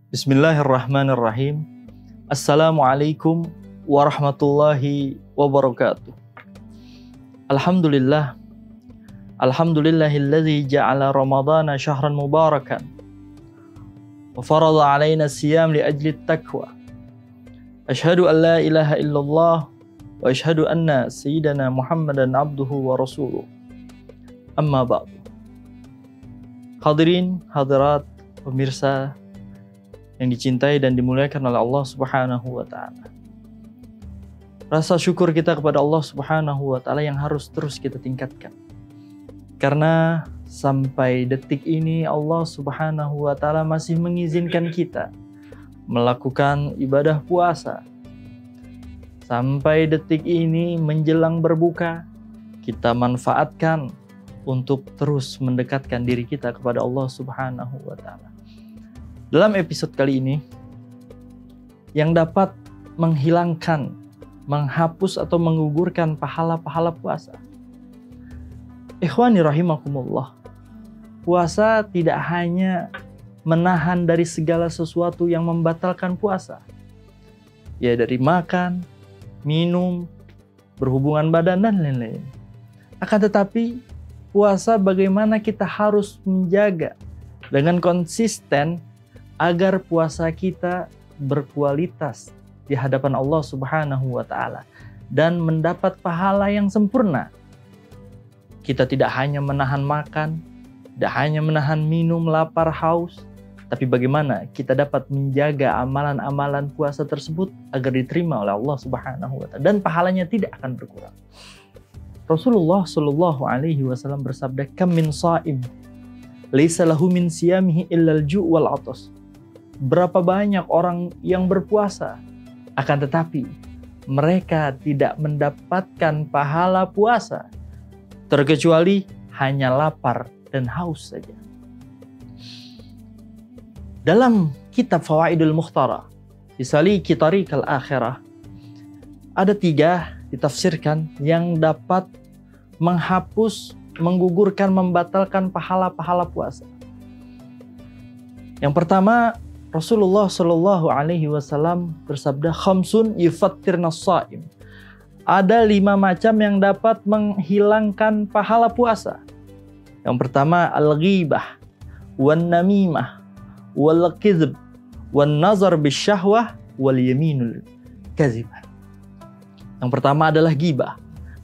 Bismillahirrahmanirrahim. Assalamualaikum warahmatullahi wabarakatuh. Alhamdulillah. Alhamdulillahilladzi ja'ala Ramadhana syahran mubarakan wa farada alaina siyam li ajli taqwa. Asyhadu an la ilaha illallah wa asyhadu anna sayyidana Muhammadan abduhu wa rasuluh. Amma ba'du. Hadirin, hadirat, pemirsa yang dicintai dan dimuliakan oleh Allah Subhanahu wa Ta'ala. Rasa syukur kita kepada Allah Subhanahu wa Ta'ala yang harus terus kita tingkatkan. Karena sampai detik ini Allah Subhanahu wa Ta'ala masih mengizinkan kita melakukan ibadah puasa. Sampai detik ini menjelang berbuka, kita manfaatkan untuk terus mendekatkan diri kita kepada Allah Subhanahu wa Ta'ala. Dalam episode kali ini, yang dapat menghilangkan, menghapus atau menggugurkan pahala-pahala puasa. Ikhwani rahimakumullah. Puasa tidak hanya menahan dari segala sesuatu yang membatalkan puasa. Ya, dari makan, minum, berhubungan badan dan lain-lain. Akan tetapi, puasa bagaimana kita harus menjaga dengan konsisten agar puasa kita berkualitas di hadapan Allah Subhanahu wa Ta'ala dan mendapat pahala yang sempurna. Kita tidak hanya menahan makan, tidak hanya menahan minum, lapar, haus, tapi bagaimana kita dapat menjaga amalan-amalan puasa tersebut agar diterima oleh Allah Subhanahu wa Ta'ala dan pahalanya tidak akan berkurang. Rasulullah Shallallahu alaihi wasallam bersabda, "Kam min sha'im laisa lahu min siyamihi illa al-ju' wal 'atas." Berapa banyak orang yang berpuasa, akan tetapi mereka tidak mendapatkan pahala puasa, terkecuali hanya lapar dan haus saja. Dalam kitab Fawaidul Mukhtara, Bisaliki Tariqal Akhirah, ada 3 ditafsirkan yang dapat menghapus, menggugurkan, membatalkan pahala-pahala puasa. Yang pertama, Rasulullah Shallallahu alaihi wasallam bersabda, "Khamsun yufattirna shaim." Ada 5 macam yang dapat menghilangkan pahala puasa. Yang pertama, al-ghibah, wan namimah, wal kizb, wan nazar bisyahwah, wal yaminul kazibah. Yang pertama adalah ghibah,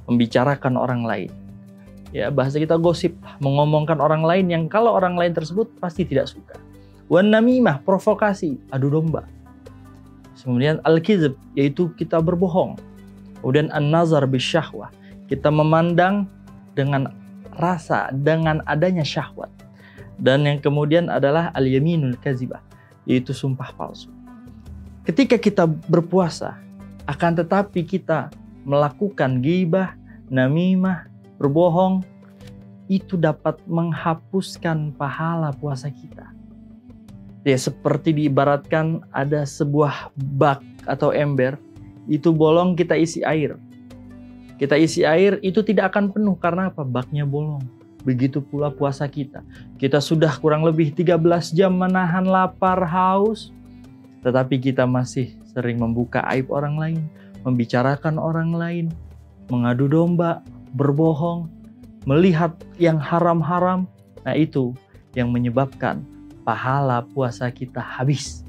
membicarakan orang lain. Ya, bahasa kita gosip, mengomongkan orang lain yang kalau orang lain tersebut pasti tidak suka. Wan namimah, provokasi, adu domba. Kemudian al-kizb, yaitu kita berbohong. Kemudian an-nazar bisyahwah, kita memandang dengan rasa, dengan adanya syahwat. Dan yang kemudian adalah al-yaminul kazibah, yaitu sumpah palsu. Ketika kita berpuasa, akan tetapi kita melakukan ghibah, namimah, berbohong, itu dapat menghapuskan pahala puasa kita. Ya, seperti diibaratkan ada sebuah bak atau ember, itu bolong, kita isi air. Kita isi air, itu tidak akan penuh karena apa? Baknya bolong. Begitu pula puasa kita. Kita sudah kurang lebih 13 jam menahan lapar, haus, tetapi kita masih sering membuka aib orang lain, membicarakan orang lain, mengadu domba, berbohong, melihat yang haram-haram. Nah, itu yang menyebabkan pahala puasa kita habis.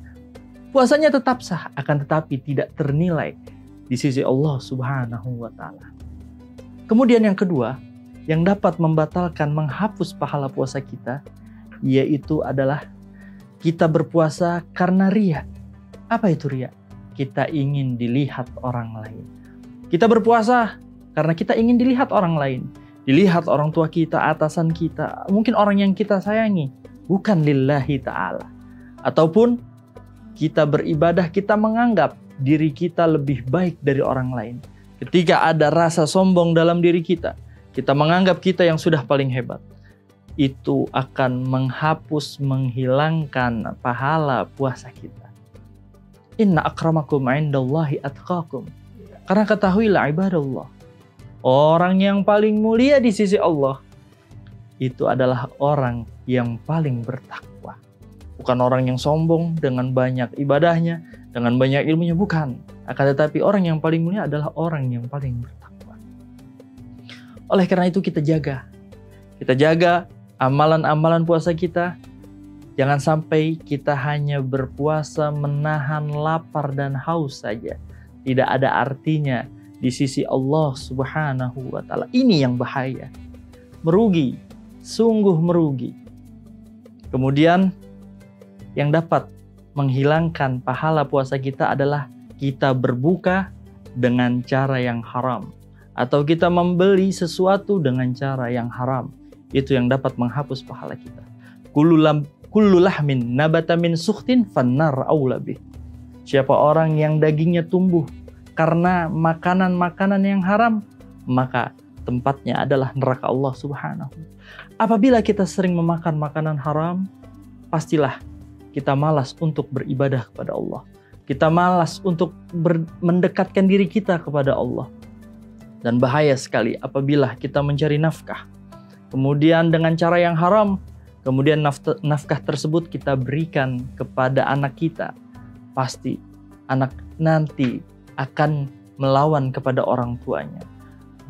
Puasanya tetap sah, akan tetapi tidak ternilai di sisi Allah Subhanahu wa Ta'ala. Kemudian yang kedua, yang dapat membatalkan, menghapus pahala puasa kita, yaitu adalah kita berpuasa karena riya. Apa itu riya? Kita ingin dilihat orang lain. Kita berpuasa karena kita ingin dilihat orang lain. Dilihat orang tua kita, atasan kita, mungkin orang yang kita sayangi. Bukan lillahi ta'ala. Ataupun kita beribadah, kita menganggap diri kita lebih baik dari orang lain. Ketika ada rasa sombong dalam diri kita, kita menganggap kita yang sudah paling hebat. Itu akan menghapus, menghilangkan pahala puasa kita. Inna akramakum indallahi atqakum. Karena ketahuilah ibadallah, orang yang paling mulia di sisi Allah itu adalah orang yang paling bertakwa. bukan orang yang sombong dengan banyak ibadahnya, dengan banyak ilmunya, bukan. Akan tetapi orang yang paling mulia adalah orang yang paling bertakwa. Oleh karena itu kita jaga amalan-amalan puasa kita. Jangan sampai kita hanya berpuasa menahan lapar dan haus saja. Tidak ada artinya di sisi Allah Subhanahu wa Ta'ala. Ini yang bahaya. Merugi, sungguh merugi. Kemudian yang dapat menghilangkan pahala puasa kita adalah kita berbuka dengan cara yang haram, atau kita membeli sesuatu dengan cara yang haram. Itu yang dapat menghapus pahala kita. Kullu lahmin nabata min sukhtin fannar aula bih. Siapa orang yang dagingnya tumbuh karena makanan-makanan yang haram, maka tempatnya adalah neraka Allah Subhanahu. Apabila kita sering memakan makanan haram, pastilah kita malas untuk beribadah kepada Allah. Kita malas untuk mendekatkan diri kita kepada Allah. Dan bahaya sekali apabila kita mencari nafkah, kemudian dengan cara yang haram, kemudian nafkah tersebut kita berikan kepada anak kita. Pasti anak nanti akan melawan kepada orang tuanya,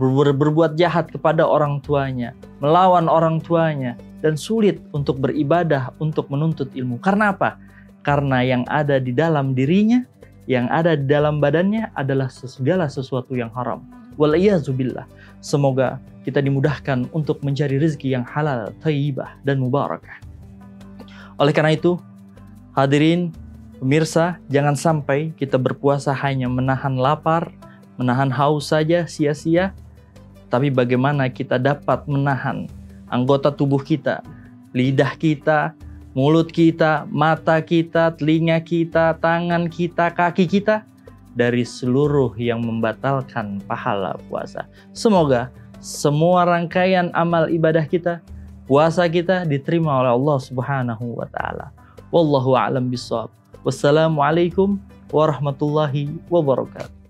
berbuat jahat kepada orang tuanya, melawan orang tuanya, dan sulit untuk beribadah, untuk menuntut ilmu. Karena apa? Karena yang ada di dalam dirinya, yang ada di dalam badannya adalah segala sesuatu yang haram. Wal-iyazubillah. Semoga kita dimudahkan untuk mencari rezeki yang halal, thayyibah, dan mubarakah. Oleh karena itu, hadirin, pemirsa, jangan sampai kita berpuasa hanya menahan lapar, menahan haus saja sia-sia, tapi bagaimana kita dapat menahan anggota tubuh kita, lidah kita, mulut kita, mata kita, telinga kita, tangan kita, kaki kita, dari seluruh yang membatalkan pahala puasa. Semoga semua rangkaian amal ibadah kita, puasa kita diterima oleh Allah Subhanahu wa Ta'ala. Wallahu a'lam bishawab. Wassalamualaikum warahmatullahi wabarakatuh.